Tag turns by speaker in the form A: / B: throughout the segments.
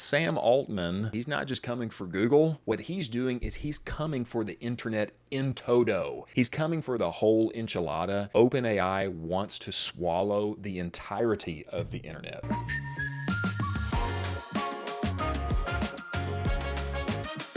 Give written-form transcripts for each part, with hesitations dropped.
A: Sam Altman, he's not just coming for Google. What he's doing is he's coming for the internet in toto. He's coming for the whole enchilada. OpenAI wants to swallow the entirety of the internet.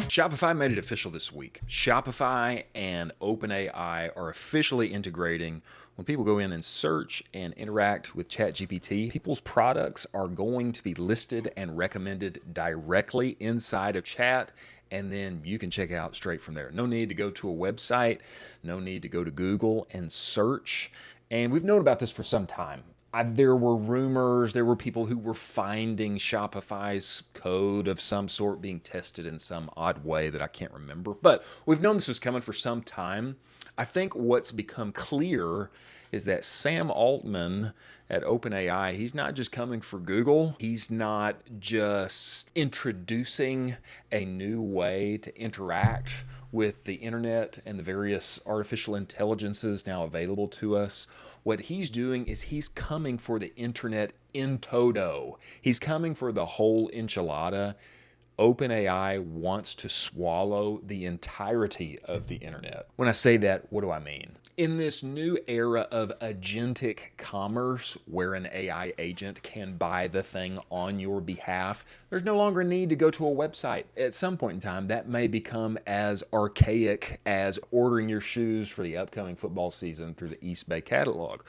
A: Shopify made it official this week. Shopify and OpenAI are officially integrating. When people go in and search and interact with ChatGPT, people's products are going to be listed and recommended directly inside of chat, and then you can check out straight from there. No need to go to a website, no need to go to Google and search. And we've known about this for some time. There were rumors, there were people who were finding Shopify's code of some sort being tested in some odd way that I can't remember. But we've known this was coming for some time. I think what's become clear is that Sam Altman at OpenAI, he's not just coming for Google. He's not just introducing a new way to interact with the internet and the various artificial intelligences now available to us. What he's doing is he's coming for the internet in toto. He's coming for the whole enchilada. OpenAI wants to swallow the entirety of the internet. When I say that, what do I mean? In this new era of agentic commerce, where an AI agent can buy the thing on your behalf, there's no longer a need to go to a website. At some point in time, that may become as archaic as ordering your shoes for the upcoming football season through the East Bay catalog,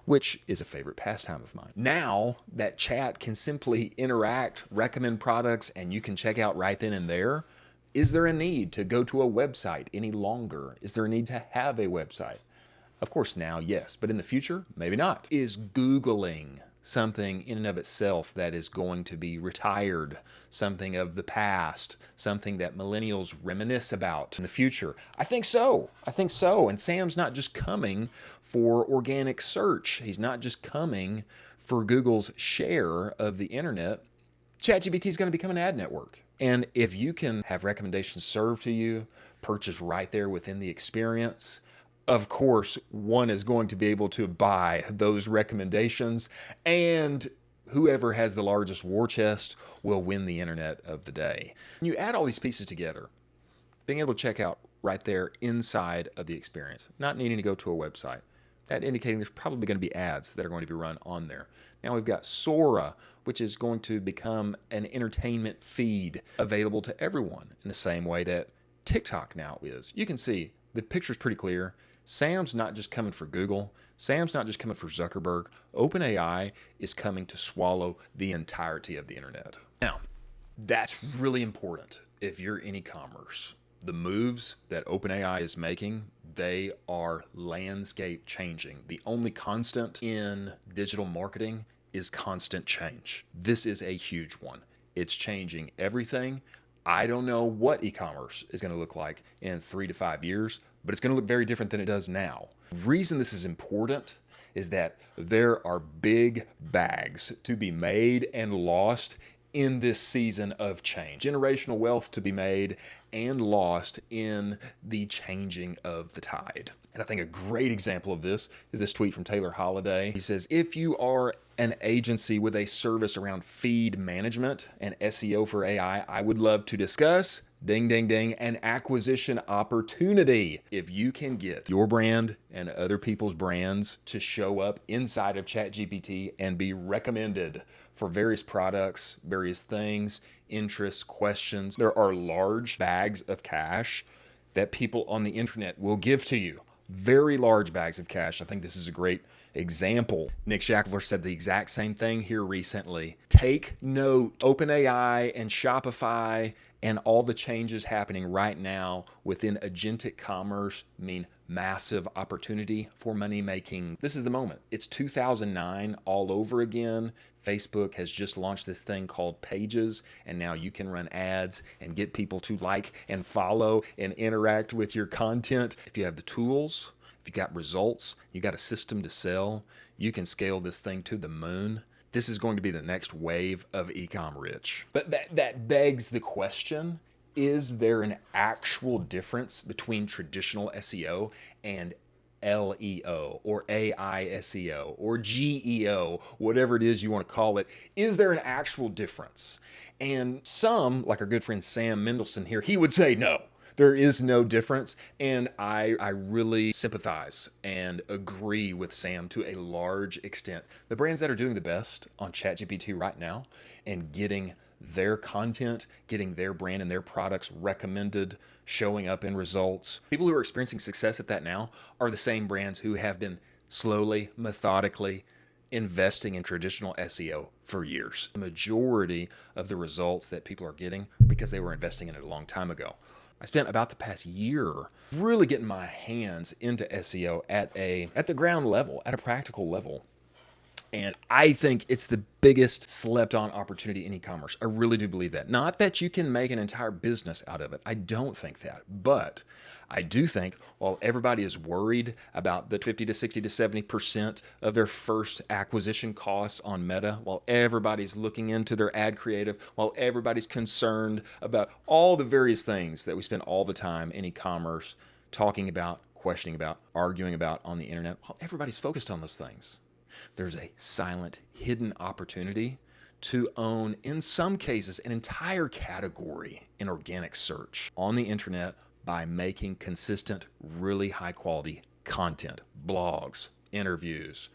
A: which is a favorite pastime of mine. Now that chat can simply interact, recommend products, and you can check out right then and there. Is there a need to go to a website any longer? Is there a need to have a website? Of course now, yes, but in the future, maybe not. Is Googling something in and of itself that is going to be retired, something of the past, something that millennials reminisce about in the future? I think so. And Sam's not just coming for organic search. He's not just coming for Google's share of the internet. ChatGPT is going to become an ad network. And if you can have recommendations served to you, purchase right there within the experience, of course, one is going to be able to buy those recommendations, and whoever has the largest war chest will win the internet of the day. When you add all these pieces together, being able to check out right there inside of the experience, not needing to go to a website, that indicating there's probably going to be ads that are going to be run on there. Now we've got Sora, which is going to become an entertainment feed available to everyone in the same way that TikTok now is. You can see the picture's pretty clear. Sam's not just coming for Google. Sam's not just coming for Zuckerberg. OpenAI is coming to swallow the entirety of the internet. Now, that's really important if you're in e-commerce. The moves that OpenAI is making, they are landscape changing. The only constant in digital marketing is constant change. This is a huge one. It's changing everything. I don't know what e-commerce is going to look like in 3 to 5 years, but it's going to look very different than it does now. The reason this is important is that there are big bags to be made and lost in this season of change. Generational wealth to be made and lost in the changing of the tide. And I think a great example of this is this tweet from Taylor Holiday. He says, if you are an agency with a service around feed management and SEO for AI, I would love to discuss, ding, ding, ding, an acquisition opportunity. If you can get your brand and other people's brands to show up inside of ChatGPT and be recommended for various products, various things, interests, questions, there are large bags of cash that people on the internet will give to you. Very large bags of cash. I think this is a great example. Nick Shackler said the exact same thing here recently. Take note. OpenAI and Shopify and all the changes happening right now within agentic commerce mean massive opportunity for money making. This is the moment. It's 2009 all over again. Facebook has just launched this thing called Pages, and now you can run ads and get people to like and follow and interact with your content. If you have the tools, if you got results, you got a system to sell, you can scale this thing to the moon. This is going to be the next wave of e-com rich. But that begs the question, is there an actual difference between traditional SEO and LEO or AI SEO or GEO, whatever it is you want to call it? Is there an actual difference? And some, like our good friend Sam Mendelson here, he would say no. There is no difference, and I really sympathize and agree with Sam to a large extent. The brands that are doing the best on ChatGPT right now and getting their content, getting their brand and their products recommended, showing up in results, people who are experiencing success at that now are the same brands who have been slowly, methodically investing in traditional SEO for years. The majority of the results that people are getting are because they were investing in it a long time ago. I spent about the past year really getting my hands into SEO at the ground level, at a practical level. And I think it's the biggest slept on opportunity in e-commerce. I really do believe that. Not that you can make an entire business out of it. I don't think that. But I do think while everybody is worried about the 50 to 60 to 70% of their first acquisition costs on Meta, while everybody's looking into their ad creative, while everybody's concerned about all the various things that we spend all the time in e-commerce talking about, questioning about, arguing about on the internet, while everybody's focused on those things, there's a silent, hidden opportunity to own, in some cases, an entire category in organic search on the internet by making consistent, really high quality content, blogs, interviews,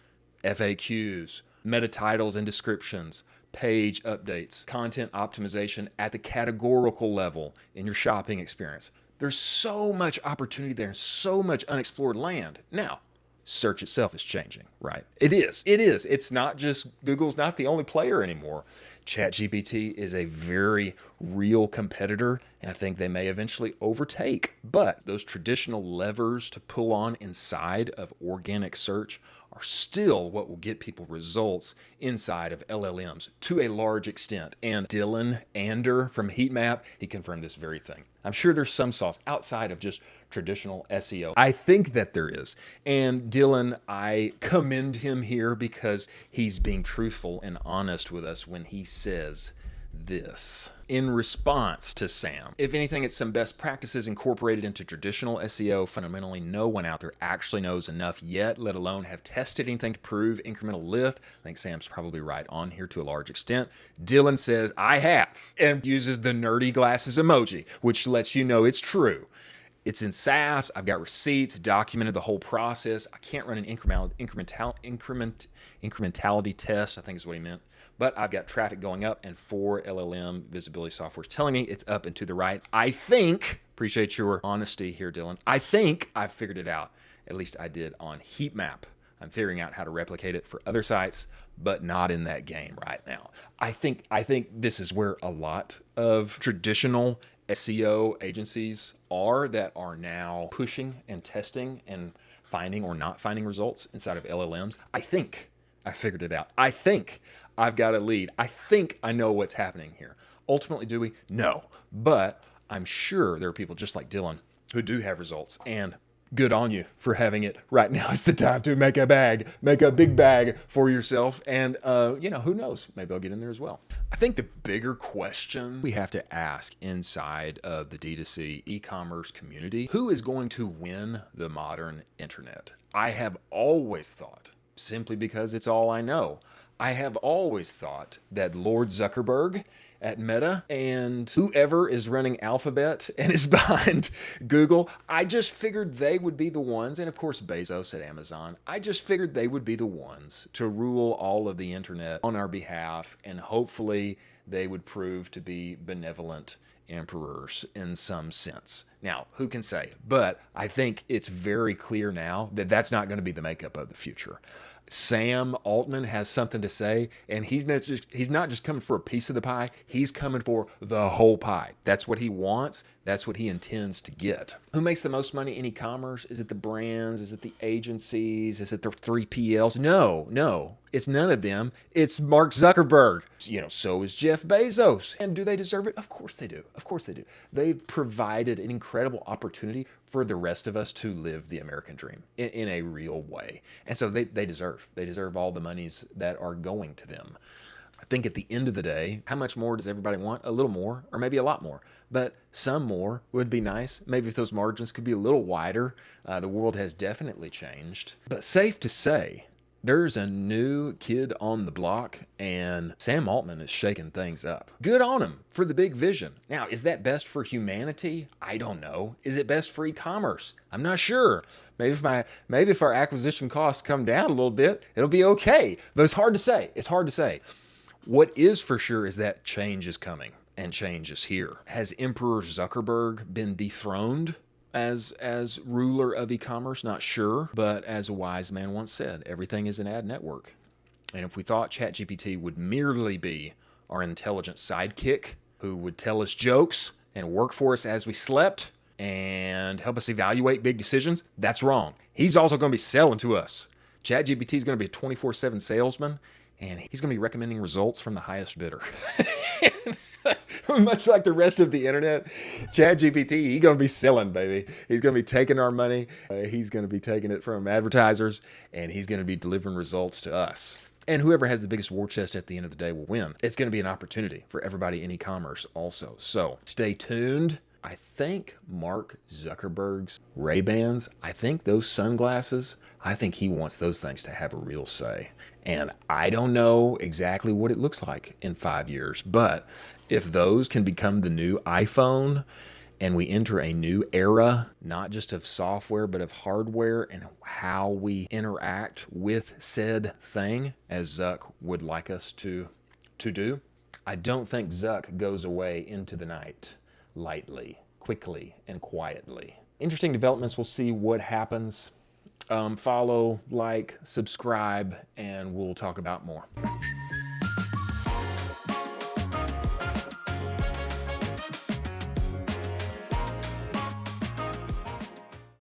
A: FAQs, meta titles and descriptions, page updates, content optimization at the categorical level in your shopping experience. There's so much opportunity there, so much unexplored land. Now, search itself is changing, right? It is. It's not just, Google's not the only player anymore. ChatGPT is a very real competitor, and I think they may eventually overtake. But those traditional levers to pull on inside of organic search are still what will get people results inside of LLMs to a large extent. And Dylan Ander from Heatmap, he confirmed this very thing. I'm sure there's some sauce outside of just traditional SEO. I think that there is. And Dylan, I commend him here because he's being truthful and honest with us when he says this in response to Sam. If anything, it's some best practices incorporated into traditional SEO. Fundamentally, no one out there actually knows enough yet, let alone have tested anything to prove incremental lift. I think Sam's probably right on here to a large extent. Dylan says, I have, and uses the nerdy glasses emoji, which lets you know it's true. It's in SaaS. I've got receipts, documented the whole process. I can't run an incrementality test, I think is what he meant. But I've got traffic going up and 4 LLM visibility software is telling me it's up and to the right. I think, appreciate your honesty here, Dylan. I think I've figured it out. At least I did on Heatmap. I'm figuring out how to replicate it for other sites, but not in that game right now. I think this is where a lot of traditional SEO agencies that are now pushing and testing and finding or not finding results inside of LLMs. I think I figured it out. I think I've got a lead. I think I know what's happening here. Ultimately, do we? No. But I'm sure there are people just like Dylan who do have results, and good on you for having it. Right now is the time to make a big bag for yourself. And, who knows? Maybe I'll get in there as well. I think the bigger question we have to ask inside of the D2C e-commerce community, who is going to win the modern internet? I have always thought, simply because it's all I know, I have always thought that Lord Zuckerberg at Meta and whoever is running Alphabet and is behind Google, I just figured they would be the ones, and of course Bezos at Amazon, I just figured they would be the ones to rule all of the internet on our behalf, and hopefully they would prove to be benevolent emperors in some sense. Now, who can say? But I think it's very clear now that that's not going to be the makeup of the future. Sam Altman has something to say, and he's not just coming for a piece of the pie, he's coming for the whole pie. That's what he wants. That's what he intends to get. Who makes the most money in e-commerce? Is it the brands? Is it the agencies? Is it the 3PLs? No. It's none of them. It's Mark Zuckerberg. So is Jeff Bezos. And do they deserve it? Of course they do. They've provided an incredible opportunity for the rest of us to live the American dream in a real way. And so they deserve all the monies that are going to them. I think at the end of the day, how much more does everybody want? A little more, or maybe a lot more. But some more would be nice. Maybe if those margins could be a little wider. The world has definitely changed. But safe to say, there's a new kid on the block, and Sam Altman is shaking things up. Good on him for the big vision. Now, is that best for humanity? I don't know. Is it best for e-commerce? I'm not sure. Maybe if our acquisition costs come down a little bit, it'll be okay. But it's hard to say. It's hard to say. What is for sure is that change is coming, and change is here. Has Emperor Zuckerberg been dethroned as ruler of e-commerce? Not sure, but as a wise man once said, everything is an ad network. And if we thought ChatGPT would merely be our intelligent sidekick who would tell us jokes and work for us as we slept and help us evaluate big decisions, that's wrong. He's also going to be selling to us. ChatGPT is going to be a 24/7 salesman, and he's going to be recommending results from the highest bidder. Much like the rest of the internet, ChatGPT, he's going to be selling, baby. He's going to be taking our money. He's going to be taking it from advertisers, and he's going to be delivering results to us. And whoever has the biggest war chest at the end of the day will win. It's going to be an opportunity for everybody in e-commerce also. So stay tuned. I think Mark Zuckerberg's Ray-Bans, I think those sunglasses, I think he wants those things to have a real say. And I don't know exactly what it looks like in 5 years, but if those can become the new iPhone and we enter a new era, not just of software, but of hardware and how we interact with said thing, as Zuck would like us to do, I don't think Zuck goes away into the night lightly, quickly, and quietly. Interesting developments. We'll see what happens. Follow, like, subscribe, and we'll talk about more.